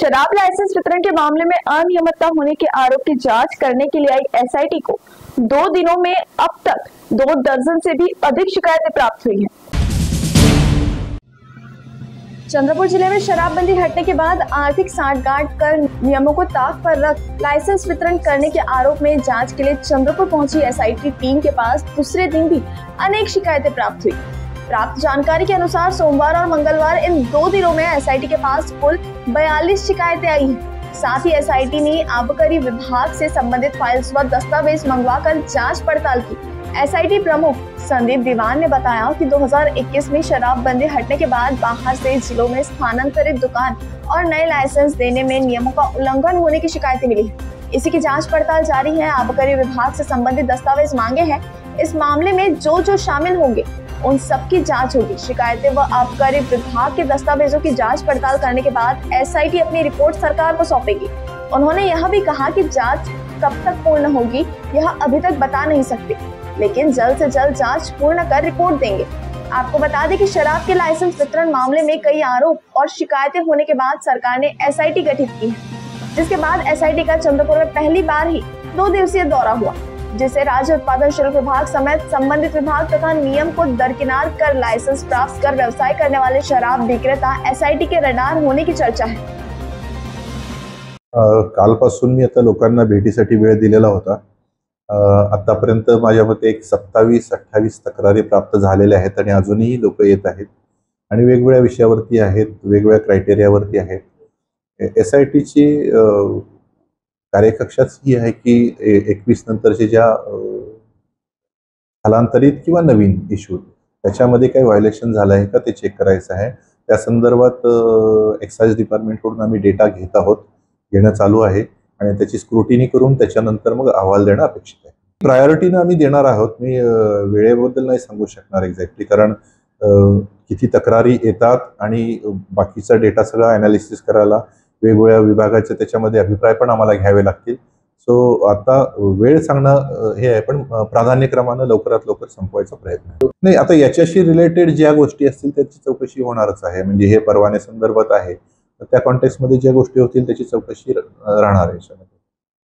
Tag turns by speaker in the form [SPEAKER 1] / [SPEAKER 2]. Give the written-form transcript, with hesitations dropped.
[SPEAKER 1] शराब लाइसेंस वितरण के मामले में अनियमितता होने के आरोप की जांच करने के लिए आई एसआईटी को 2 दिनों में अब तक 2 दर्जन से भी अधिक शिकायतें प्राप्त हुई हैं। चंद्रपुर जिले में शराबबंदी हटने के बाद आर्थिक सांठगांठ कर नियमों को ताक पर रख लाइसेंस वितरण करने के आरोप में जांच के लिए चंद्रपुर पहुंची एसआईटी टीम के पास दूसरे दिन भी अनेक शिकायतें प्राप्त हुई। प्राप्त जानकारी के अनुसार सोमवार और मंगलवार इन 2 दिनों में एसआईटी के पास कुल 42 शिकायतें आई हैं। साथ ही एसआईटी ने आबकारी विभाग से संबंधित फाइल्स व दस्तावेज मंगवाकर जांच पड़ताल की। एसआईटी प्रमुख संदीप दीवान ने बताया कि 2021 में शराबबंदी हटने के बाद बाहर से जिलों में स्थानांतरित दुकान और नए लाइसेंस देने में नियमों का उल्लंघन होने की शिकायतें मिली है। इसी की जांच पड़ताल जारी है। आबकारी विभाग से संबंधित दस्तावेज मांगे हैं। इस मामले में जो शामिल होंगे उन सबकी जांच होगी। शिकायतें व आबकारी विभाग के दस्तावेजों की जांच पड़ताल करने के बाद एसआईटी अपनी रिपोर्ट सरकार को सौंपेगी। उन्होंने यह भी कहा कि जांच कब तक पूर्ण होगी यह अभी तक बता नहीं सकते, लेकिन जल्द से जल्द जांच पूर्ण कर रिपोर्ट देंगे। आपको बता दें कि शराब के लाइसेंस वितरण मामले में कई आरोप और शिकायतें होने के बाद सरकार ने एसआईटी गठित की है, जिसके बाद एसआईटी का चंद्रपुर में पहली बार ही 2 दिवसीय दौरा हुआ, जिसे राज्य उत्पादन शुल्क विभाग समेत संबंधित विभाग तथा नियम को दरकिनार कर लाइसेंस प्राप्त कर व्यवसाय करने वाले शराब विक्रेता एसआईटी के रडार होने की चर्चा है।
[SPEAKER 2] कालपासून मी आता लोकांना भेटीसाठी वेळ दिलेला होता। आतापर्यंत माझ्या मते एक 27-28 तक्रारी प्राप्त झालेल्या आहेत आणि अजूनही लोक येत आहेत आणि वेगवेगळ्या विषयावरती आहेत, वेगवेगळ्या क्रायटेरियावरती आहेत। एसआयटीची कार्यकक्षाच ही आहे की 21 नंतरचे ज्या स्थलांतरित किंवा नवीन इश्यू त्याच्यामध्ये काही व्हायोलेशन झालं आहे का ते चेक करायचं आहे। त्या संदर्भात एक्साइज डिपार्टमेंटकडून आम्ही डेटा घेणं चालू आहे आणि त्याची स्क्रुटिनी करून त्याच्यानंतर मग अहवाल देणं अपेक्षित आहे। प्रायोरिटीने आम्ही देणार आहोत। मी वेळेबद्दल नाही सांगू शकणार एक्झॅक्टली, कारण किती तक्रारी येतात आणि बाकीचा डेटा सगळा अनालिसिस करायला वेगवेगळ्या विभागाचे त्याच्यामध्ये अभिप्राय पण आम्हाला घ्यावे लागतील। सो आता वेळ सांगणं हे आहे, पण प्राधान्यक्रमाने लवकरात लवकर संपवायचा प्रयत्न नाही। आता याच्याशी रिलेटेड ज्या गोष्टी असतील त्याची चौकशी होणारच आहे, म्हणजे हे परवाने संदर्भात आहे, तर त्या कॉन्टेक्स्ट मध्ये ज्या गोष्टी होतील त्याची चौकशी राहणार आहे।